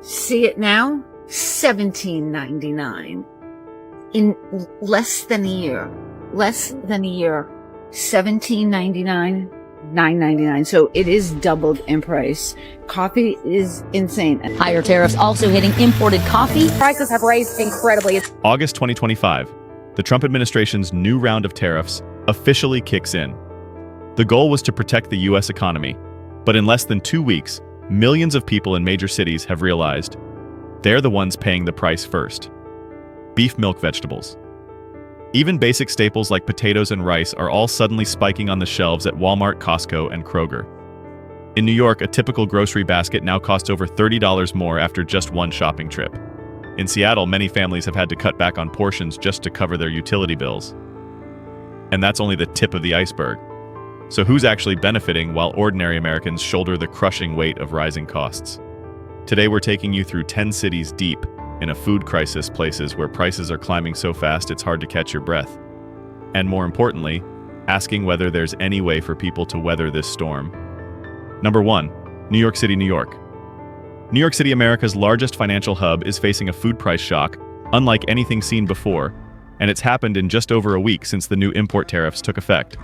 See it now? $17.99 in less than a year. $17.99, $9.99. So it is doubled in price. Coffee is insane. Higher tariffs also hitting imported coffee. Prices have raised incredibly. August 2025, the Trump administration's new round of tariffs officially kicks in. The goal was to protect the U.S. economy, but in less than 2 weeks, millions of people in major cities have realized they're the ones paying the price first. Beef, milk, vegetables. Even basic staples like potatoes and rice are all suddenly spiking on the shelves at Walmart, Costco, and Kroger. In New York, a typical grocery basket now costs over $30 more after just one shopping trip. In Seattle, many families have had to cut back on portions just to cover their utility bills. And that's only the tip of the iceberg. So who's actually benefiting while ordinary Americans shoulder the crushing weight of rising costs? Today we're taking you through 10 cities deep in a food crisis, places where prices are climbing so fast it's hard to catch your breath. And more importantly, asking whether there's any way for people to weather this storm. Number 1. New York City, New York. New York City, America's largest financial hub, is facing a food price shock unlike anything seen before, and it's happened in just over a week since the new import tariffs took effect.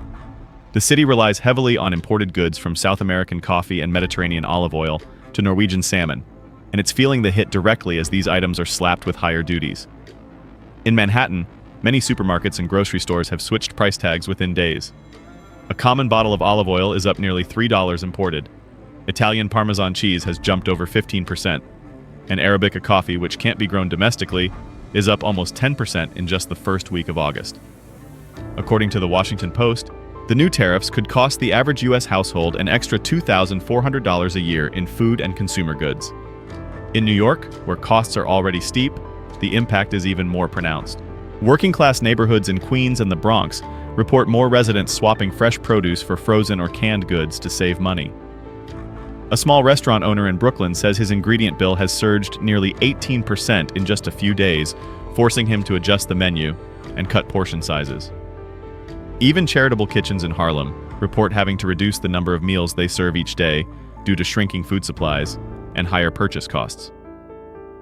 The city relies heavily on imported goods from South American coffee and Mediterranean olive oil to Norwegian salmon, and it's feeling the hit directly as these items are slapped with higher duties. In Manhattan, many supermarkets and grocery stores have switched price tags within days. A common bottle of olive oil is up nearly $3 imported. Italian Parmesan cheese has jumped over 15%, and Arabica coffee, which can't be grown domestically, is up almost 10% in just the first week of August. According to the Washington Post, the new tariffs could cost the average U.S. household an extra $2,400 a year in food and consumer goods. In New York, where costs are already steep, the impact is even more pronounced. Working-class neighborhoods in Queens and the Bronx report more residents swapping fresh produce for frozen or canned goods to save money. A small restaurant owner in Brooklyn says his ingredient bill has surged nearly 18% in just a few days, forcing him to adjust the menu and cut portion sizes. Even charitable kitchens in Harlem report having to reduce the number of meals they serve each day due to shrinking food supplies and higher purchase costs.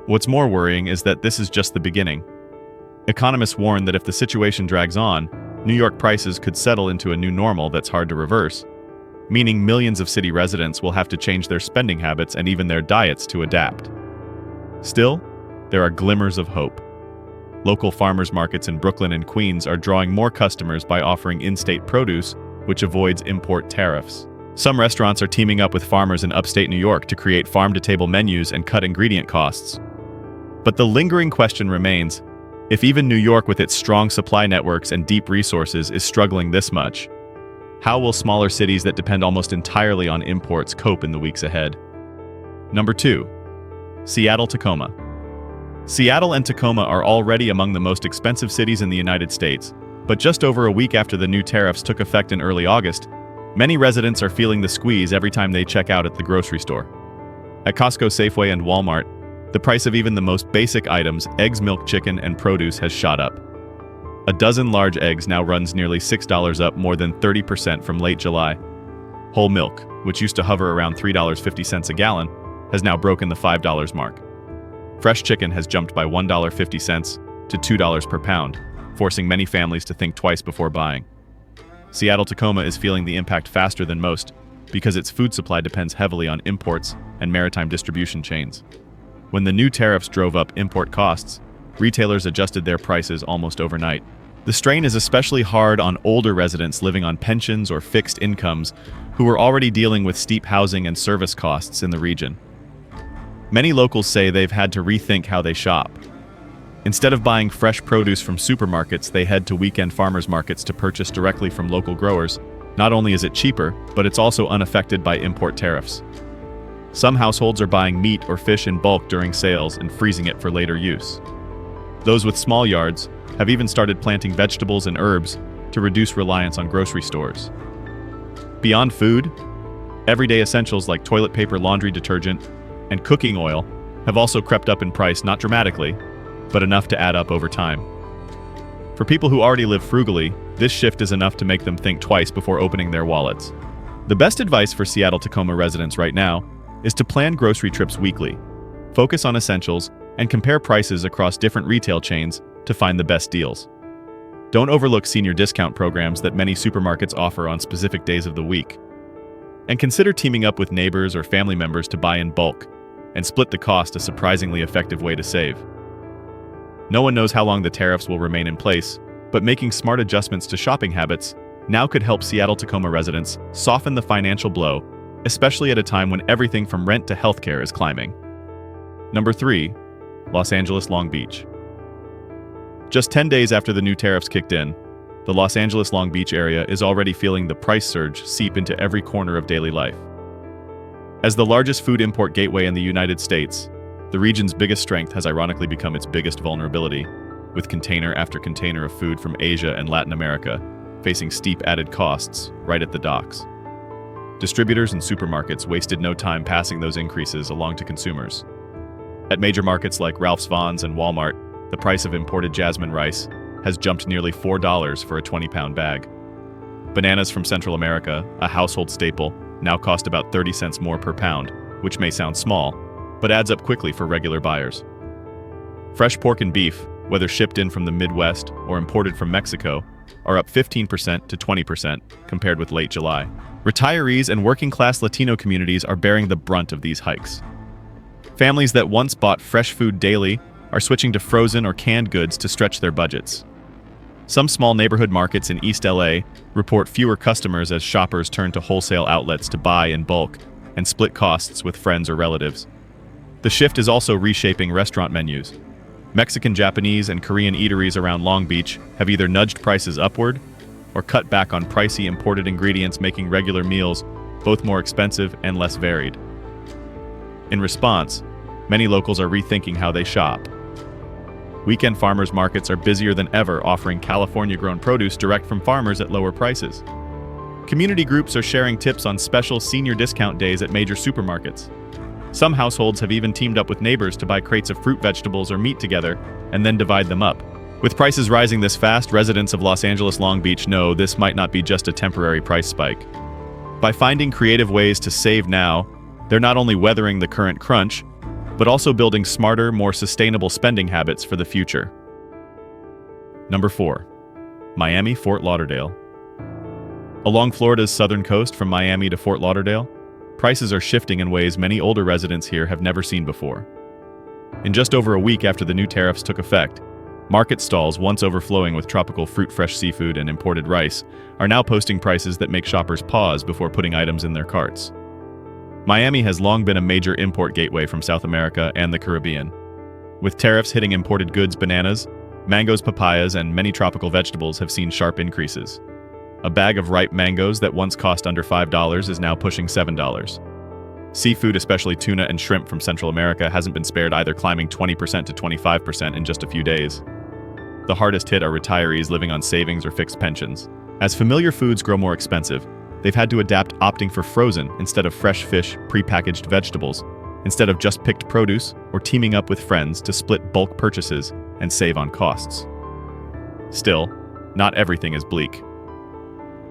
What's more worrying is that this is just the beginning. Economists warn that if the situation drags on, New York prices could settle into a new normal that's hard to reverse, meaning millions of city residents will have to change their spending habits and even their diets to adapt. Still, there are glimmers of hope. Local farmers markets in Brooklyn and Queens are drawing more customers by offering in-state produce, which avoids import tariffs. Some restaurants are teaming up with farmers in upstate New York to create farm-to-table menus and cut ingredient costs. But the lingering question remains, if even New York with its strong supply networks and deep resources is struggling this much, how will smaller cities that depend almost entirely on imports cope in the weeks ahead? Number 2. Seattle, Tacoma. Seattle and Tacoma are already among the most expensive cities in the United States, but just over a week after the new tariffs took effect in early August, many residents are feeling the squeeze every time they check out at the grocery store. At Costco, Safeway, and Walmart, the price of even the most basic items, eggs, milk, chicken, and produce, has shot up. A dozen large eggs now runs nearly $6 up, more than 30% from late July. Whole milk, which used to hover around $3.50 a gallon, has now broken the $5 mark. Fresh chicken has jumped by $1.50 to $2 per pound, forcing many families to think twice before buying. Seattle, Tacoma is feeling the impact faster than most because its food supply depends heavily on imports and maritime distribution chains. When the new tariffs drove up import costs, retailers adjusted their prices almost overnight. The strain is especially hard on older residents living on pensions or fixed incomes who are already dealing with steep housing and service costs in the region. Many locals say they've had to rethink how they shop. Instead of buying fresh produce from supermarkets, they head to weekend farmers markets to purchase directly from local growers. Not only is it cheaper, but it's also unaffected by import tariffs. Some households are buying meat or fish in bulk during sales and freezing it for later use. Those with small yards have even started planting vegetables and herbs to reduce reliance on grocery stores. Beyond food, everyday essentials like toilet paper, laundry detergent, and cooking oil have also crept up in price, not dramatically, but enough to add up over time. For people who already live frugally, this shift is enough to make them think twice before opening their wallets. The best advice for Seattle, Tacoma residents right now is to plan grocery trips weekly. Focus on essentials and compare prices across different retail chains to find the best deals. Don't overlook senior discount programs that many supermarkets offer on specific days of the week. And consider teaming up with neighbors or family members to buy in bulk and split the cost, a surprisingly effective way to save. No one knows how long the tariffs will remain in place, but making smart adjustments to shopping habits now could help Seattle-Tacoma residents soften the financial blow, especially at a time when everything from rent to healthcare is climbing. Number 3. Los Angeles Long Beach. Just 10 days after the new tariffs kicked in, the Los Angeles Long Beach area is already feeling the price surge seep into every corner of daily life. As the largest food import gateway in the United States, the region's biggest strength has ironically become its biggest vulnerability, with container after container of food from Asia and Latin America facing steep added costs right at the docks. Distributors and supermarkets wasted no time passing those increases along to consumers. At major markets like Ralph's Vaughn's and Walmart, the price of imported jasmine rice has jumped nearly $4 for a 20-pound bag. Bananas from Central America, a household staple, now cost about 30 cents more per pound, which may sound small, but adds up quickly for regular buyers. Fresh pork and beef, whether shipped in from the Midwest or imported from Mexico, are up 15% to 20% compared with late July. Retirees and working-class Latino communities are bearing the brunt of these hikes. Families that once bought fresh food daily are switching to frozen or canned goods to stretch their budgets. Some small neighborhood markets in East LA report fewer customers as shoppers turn to wholesale outlets to buy in bulk and split costs with friends or relatives. The shift is also reshaping restaurant menus. Mexican, Japanese, and Korean eateries around Long Beach have either nudged prices upward or cut back on pricey imported ingredients, making regular meals both more expensive and less varied. In response, many locals are rethinking how they shop. Weekend farmers markets are busier than ever, offering California-grown produce direct from farmers at lower prices. Community groups are sharing tips on special senior discount days at major supermarkets. Some households have even teamed up with neighbors to buy crates of fruit, vegetables, or meat together and then divide them up. With prices rising this fast, residents of Los Angeles Long Beach know this might not be just a temporary price spike. By finding creative ways to save now, they're not only weathering the current crunch, but also building smarter, more sustainable spending habits for the future. Number 4. Miami, Fort Lauderdale. Along Florida's southern coast from Miami to Fort Lauderdale, prices are shifting in ways many older residents here have never seen before. In just over a week after the new tariffs took effect, market stalls, once overflowing with tropical fruit, fresh seafood, and imported rice, are now posting prices that make shoppers pause before putting items in their carts. Miami has long been a major import gateway from South America and the Caribbean. With tariffs hitting imported goods, bananas, mangoes, papayas, and many tropical vegetables have seen sharp increases. A bag of ripe mangoes that once cost under $5 is now pushing $7. Seafood, especially tuna and shrimp from Central America, hasn't been spared either, climbing 20% to 25% in just a few days. The hardest hit are retirees living on savings or fixed pensions. As familiar foods grow more expensive, they've had to adapt, opting for frozen instead of fresh fish, prepackaged vegetables, instead of just picked produce, or teaming up with friends to split bulk purchases and save on costs. Still, not everything is bleak.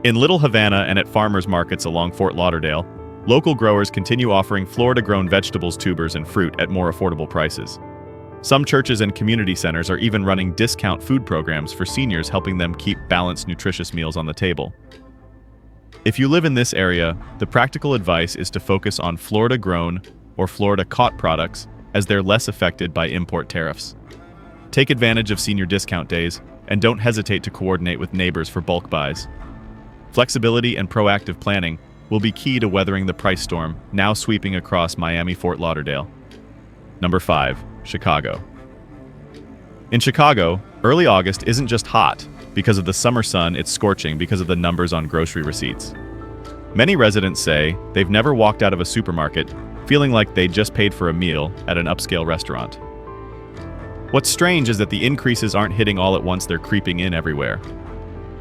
In Little Havana and at farmers markets along Fort Lauderdale, local growers continue offering Florida-grown vegetables, tubers, and fruit at more affordable prices. Some churches and community centers are even running discount food programs for seniors, helping them keep balanced, nutritious meals on the table. If you live in this area, the practical advice is to focus on Florida-grown or Florida-caught products, as they're less affected by import tariffs. Take advantage of senior discount days, and don't hesitate to coordinate with neighbors for bulk buys. Flexibility and proactive planning will be key to weathering the price storm now sweeping across Miami, Fort Lauderdale. Number 5. Chicago. In Chicago, early August isn't just hot. Because of the summer sun, it's scorching because of the numbers on grocery receipts. Many residents say they've never walked out of a supermarket feeling like they just paid for a meal at an upscale restaurant. What's strange is that the increases aren't hitting all at once, they're creeping in everywhere.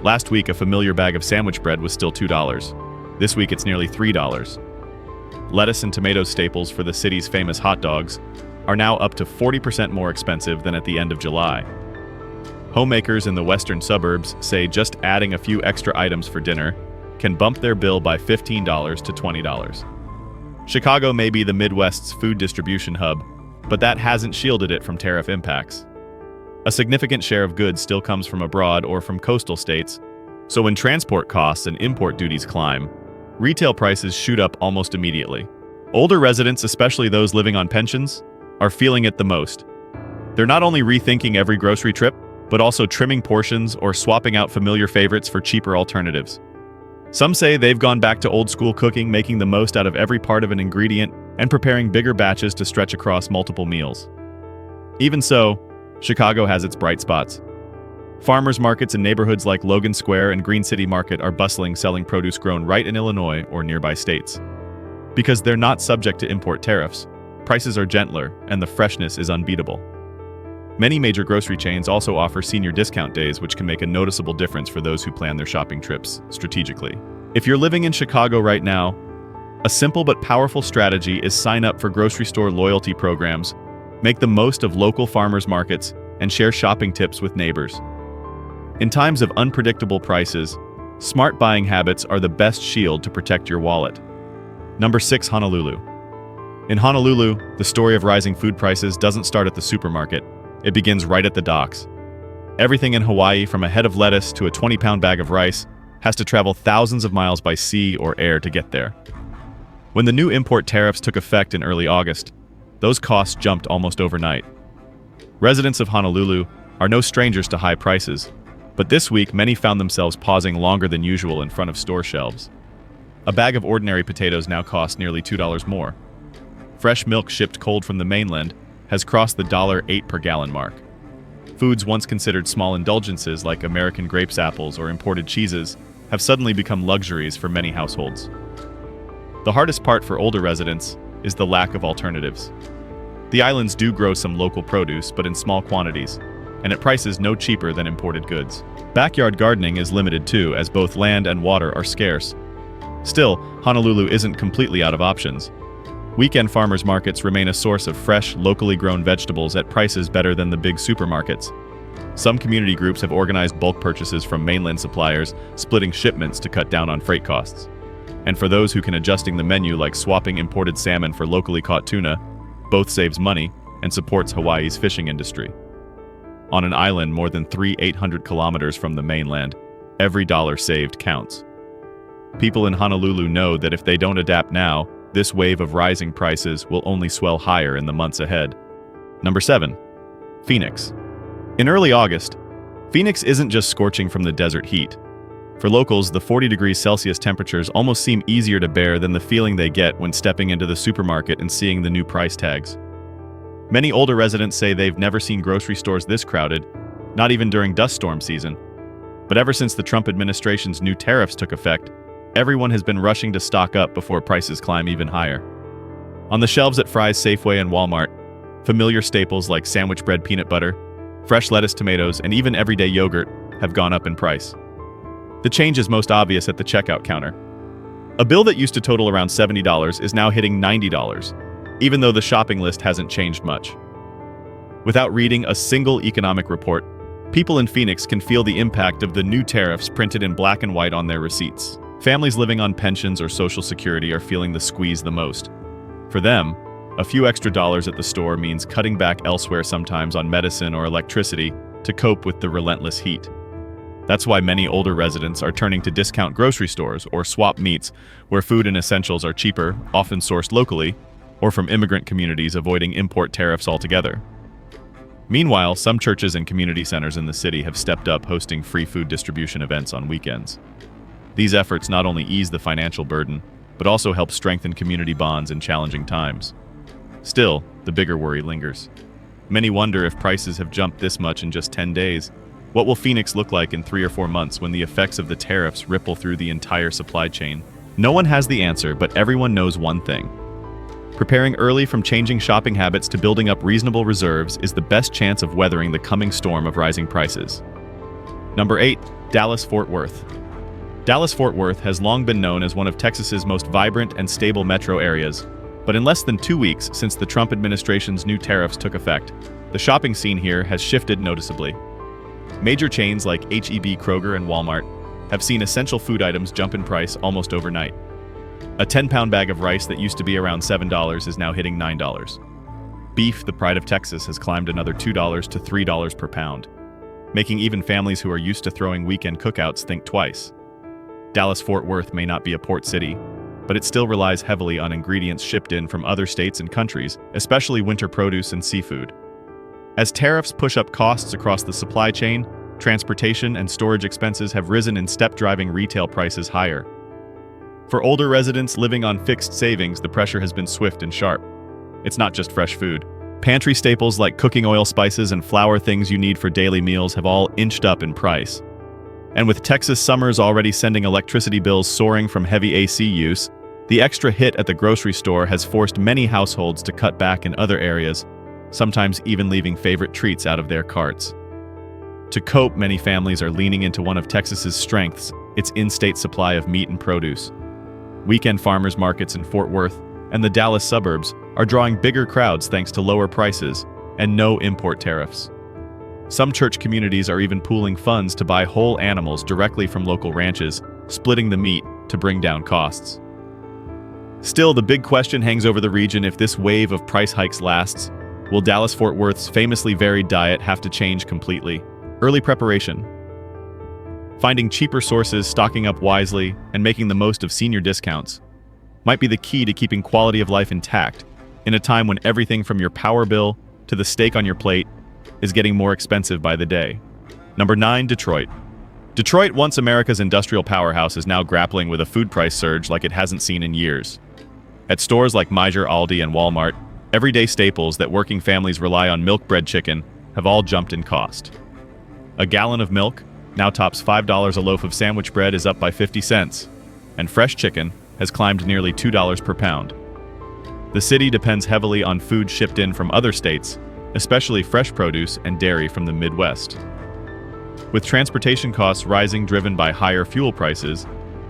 Last week, a familiar bag of sandwich bread was still $2. This week, it's nearly $3. Lettuce and tomato staples for the city's famous hot dogs are now up to 40% more expensive than at the end of July. Homemakers in the western suburbs say just adding a few extra items for dinner can bump their bill by $15 to $20. Chicago may be the Midwest's food distribution hub, but that hasn't shielded it from tariff impacts. A significant share of goods still comes from abroad or from coastal states, so when transport costs and import duties climb, retail prices shoot up almost immediately. Older residents, especially those living on pensions, are feeling it the most. They're not only rethinking every grocery trip, but also trimming portions or swapping out familiar favorites for cheaper alternatives. Some say they've gone back to old-school cooking, making the most out of every part of an ingredient and preparing bigger batches to stretch across multiple meals. Even so, Chicago has its bright spots. Farmers markets in neighborhoods like Logan Square and Green City Market are bustling, selling produce grown right in Illinois or nearby states. Because they're not subject to import tariffs, prices are gentler and the freshness is unbeatable. Many major grocery chains also offer senior discount days, which can make a noticeable difference for those who plan their shopping trips strategically. If you're living in Chicago right now, a simple but powerful strategy is sign up for grocery store loyalty programs, make the most of local farmers markets, and share shopping tips with neighbors. In times of unpredictable prices, smart buying habits are the best shield to protect your wallet. Number 6, Honolulu. In Honolulu, the story of rising food prices doesn't start at the supermarket. It begins right at the docks. Everything in Hawaii, from a head of lettuce to a 20-pound bag of rice, has to travel thousands of miles by sea or air to get there. When the new import tariffs took effect in early August, those costs jumped almost overnight. Residents of Honolulu are no strangers to high prices, but this week many found themselves pausing longer than usual in front of store shelves. A bag of ordinary potatoes now costs nearly $2 more. Fresh milk shipped cold from the mainland has crossed the $8 per gallon mark. Foods once considered small indulgences like American grapes, apples, or imported cheeses have suddenly become luxuries for many households. The hardest part for older residents is the lack of alternatives. The islands do grow some local produce, but in small quantities, and at prices no cheaper than imported goods. Backyard gardening is limited too, as both land and water are scarce. Still, Honolulu isn't completely out of options. Weekend farmers markets remain a source of fresh, locally grown vegetables at prices better than the big supermarkets. Some community groups have organized bulk purchases from mainland suppliers, splitting shipments to cut down on freight costs. And for those who can, adjusting the menu, like swapping imported salmon for locally caught tuna, both saves money and supports Hawaii's fishing industry. On an island more than 800 kilometers from the mainland, every dollar saved counts. People in Honolulu know that if they don't adapt now, this wave of rising prices will only swell higher in the months ahead. Number 7. Phoenix. In early August, Phoenix isn't just scorching from the desert heat. For locals, the 40 degrees Celsius temperatures almost seem easier to bear than the feeling they get when stepping into the supermarket and seeing the new price tags. Many older residents say they've never seen grocery stores this crowded, not even during dust storm season. But ever since the Trump administration's new tariffs took effect, everyone has been rushing to stock up before prices climb even higher. On the shelves at Fry's, Safeway, and Walmart, familiar staples like sandwich bread, peanut butter, fresh lettuce, tomatoes, and even everyday yogurt have gone up in price. The change is most obvious at the checkout counter. A bill that used to total around $70 is now hitting $90, even though the shopping list hasn't changed much. Without reading a single economic report, people in Phoenix can feel the impact of the new tariffs printed in black and white on their receipts. Families living on pensions or Social Security are feeling the squeeze the most. For them, a few extra dollars at the store means cutting back elsewhere, sometimes on medicine or electricity, to cope with the relentless heat. That's why many older residents are turning to discount grocery stores or swap meets, where food and essentials are cheaper, often sourced locally, or from immigrant communities, avoiding import tariffs altogether. Meanwhile, some churches and community centers in the city have stepped up, hosting free food distribution events on weekends. These efforts not only ease the financial burden, but also help strengthen community bonds in challenging times. Still, the bigger worry lingers. Many wonder, if prices have jumped this much in just 10 days, what will Phoenix look like in 3 or 4 months when the effects of the tariffs ripple through the entire supply chain? No one has the answer, but everyone knows one thing. Preparing early, from changing shopping habits to building up reasonable reserves, is the best chance of weathering the coming storm of rising prices. Number 8. DallasFort Worth. Dallas-Fort Worth has long been known as one of Texas's most vibrant and stable metro areas, but in less than 2 weeks since the Trump administration's new tariffs took effect, the shopping scene here has shifted noticeably. Major chains like H-E-B, Kroger, and Walmart have seen essential food items jump in price almost overnight. A 10-pound bag of rice that used to be around $7 is now hitting $9. Beef, the pride of Texas, has climbed another $2 to $3 per pound, making even families who are used to throwing weekend cookouts think twice. Dallas-Fort Worth may not be a port city, but it still relies heavily on ingredients shipped in from other states and countries, especially winter produce and seafood. As tariffs push up costs across the supply chain, transportation and storage expenses have risen in step, driving retail prices higher. For older residents living on fixed savings, the pressure has been swift and sharp. It's not just fresh food. Pantry staples like cooking oil, spices, and flour, things you need for daily meals, have all inched up in price. And with Texas summers already sending electricity bills soaring from heavy AC use, the extra hit at the grocery store has forced many households to cut back in other areas, sometimes even leaving favorite treats out of their carts. To cope, many families are leaning into one of Texas's strengths, its in-state supply of meat and produce. Weekend farmers markets in Fort Worth and the Dallas suburbs are drawing bigger crowds thanks to lower prices and no import tariffs. Some church communities are even pooling funds to buy whole animals directly from local ranches, splitting the meat to bring down costs. Still, the big question hangs over the region: if this wave of price hikes lasts, will Dallas-Fort Worth's famously varied diet have to change completely? Early preparation. Finding cheaper sources, stocking up wisely, and making the most of senior discounts might be the key to keeping quality of life intact in a time when everything from your power bill to the steak on your plate is getting more expensive by the day. Number 9, Detroit. Detroit, once America's industrial powerhouse, is now grappling with a food price surge like it hasn't seen in years. At stores like Meijer, Aldi, and Walmart, everyday staples that working families rely on, milk, bread, chicken, have all jumped in cost. A gallon of milk now tops $5, a loaf of sandwich bread is up by 50 cents, and fresh chicken has climbed nearly $2 per pound. The city depends heavily on food shipped in from other states, especially fresh produce and dairy from the Midwest. With transportation costs rising, driven by higher fuel prices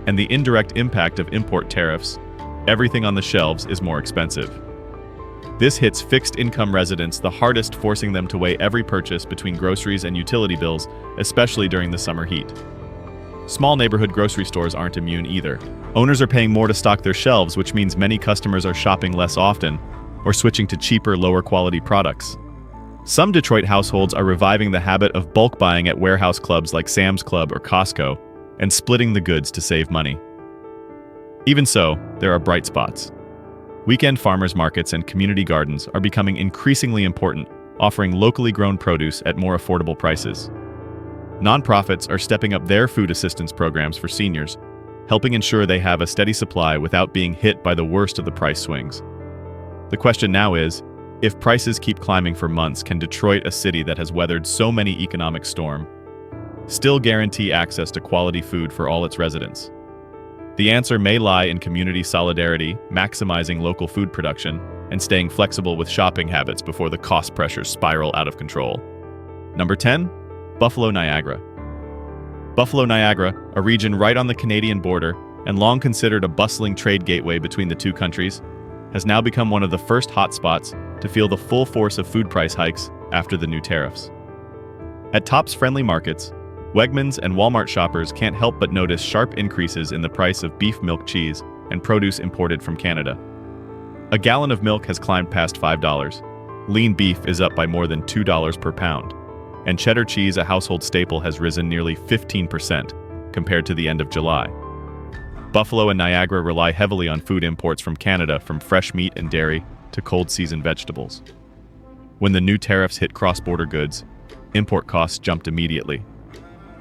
and the indirect impact of import tariffs, everything on the shelves is more expensive. This hits fixed-income residents the hardest, forcing them to weigh every purchase between groceries and utility bills, especially during the summer heat. Small neighborhood grocery stores aren't immune either. Owners are paying more to stock their shelves, which means many customers are shopping less often or switching to cheaper, lower-quality products. Some Detroit households are reviving the habit of bulk buying at warehouse clubs like Sam's Club or Costco and splitting the goods to save money. Even so, there are bright spots. Weekend farmers markets and community gardens are becoming increasingly important, offering locally grown produce at more affordable prices. Nonprofits are stepping up their food assistance programs for seniors, helping ensure they have a steady supply without being hit by the worst of the price swings. The question now is, if prices keep climbing for months, can Detroit, a city that has weathered so many economic storms, still guarantee access to quality food for all its residents? The answer may lie in community solidarity, maximizing local food production, and staying flexible with shopping habits before the cost pressures spiral out of control. Number 10, Buffalo, Niagara. Buffalo, Niagara, a region right on the Canadian border and long considered a bustling trade gateway between the two countries, has now become one of the first hotspots to feel the full force of food price hikes after the new tariffs. At Tops Friendly Markets, Wegmans and Walmart shoppers can't help but notice sharp increases in the price of beef, milk, cheese, and produce imported from Canada. A gallon of milk has climbed past $5. Lean beef is up by more than $2 per pound. And cheddar cheese, a household staple, has risen nearly 15% compared to the end of July. Buffalo and Niagara rely heavily on food imports from Canada, from fresh meat and dairy to cold season vegetables. When the new tariffs hit cross-border goods, import costs jumped immediately.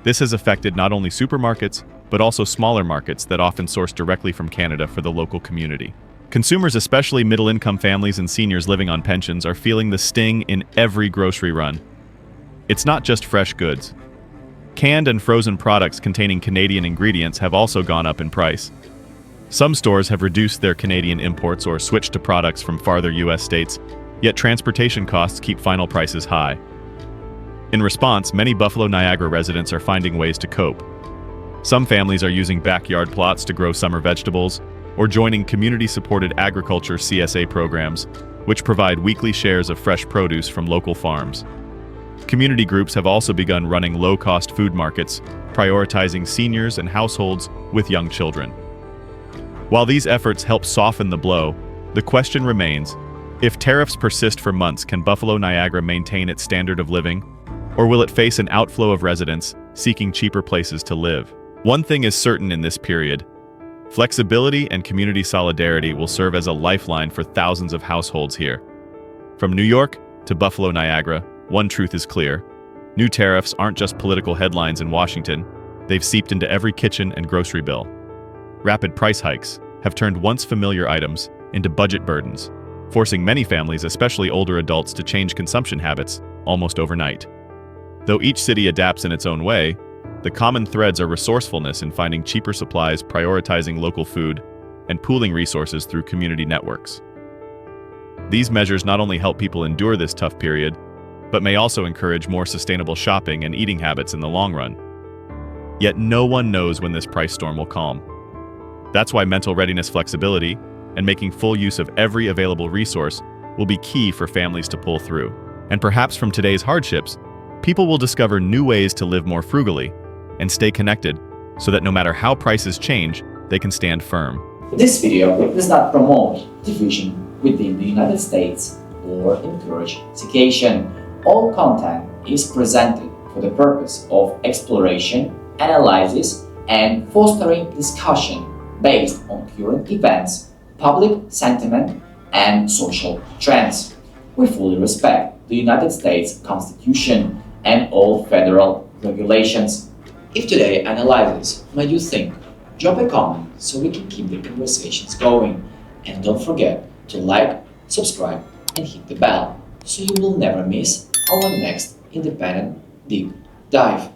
This has affected not only supermarkets, but also smaller markets that often source directly from Canada for the local community. Consumers, especially middle-income families and seniors living on pensions, are feeling the sting in every grocery run. It's not just fresh goods. Canned and frozen products containing Canadian ingredients have also gone up in price. Some stores have reduced their Canadian imports or switched to products from farther U.S. states, yet transportation costs keep final prices high. In response, many Buffalo, Niagara residents are finding ways to cope. Some families are using backyard plots to grow summer vegetables, or joining community-supported agriculture CSA programs, which provide weekly shares of fresh produce from local farms. Community groups have also begun running low-cost food markets, prioritizing seniors and households with young children. While these efforts help soften the blow, the question remains: If tariffs persist for months, can Buffalo Niagara maintain its standard of living? Or will it face an outflow of residents seeking cheaper places to live? One thing is certain in this period: flexibility and community solidarity will serve as a lifeline for thousands of households here. From New York to Buffalo Niagara, one truth is clear. New tariffs aren't just political headlines in Washington, they've seeped into every kitchen and grocery bill. Rapid price hikes have turned once familiar items into budget burdens, forcing many families, especially older adults, to change consumption habits almost overnight. Though each city adapts in its own way, the common threads are resourcefulness in finding cheaper supplies, prioritizing local food, and pooling resources through community networks. These measures not only help people endure this tough period, but may also encourage more sustainable shopping and eating habits in the long run. Yet no one knows when this price storm will calm. That's why mental readiness, flexibility, and making full use of every available resource will be key for families to pull through. And perhaps from today's hardships, people will discover new ways to live more frugally and stay connected so that no matter how prices change, they can stand firm. This video does not promote division within the United States or encourage segregation. All content is presented for the purpose of exploration, analysis, and fostering discussion based on current events, public sentiment, and social trends. We fully respect the United States Constitution and all federal regulations. If today's analysis made you think, drop a comment so we can keep the conversations going. And don't forget to like, subscribe, and hit the bell so you will never miss our next independent deep dive.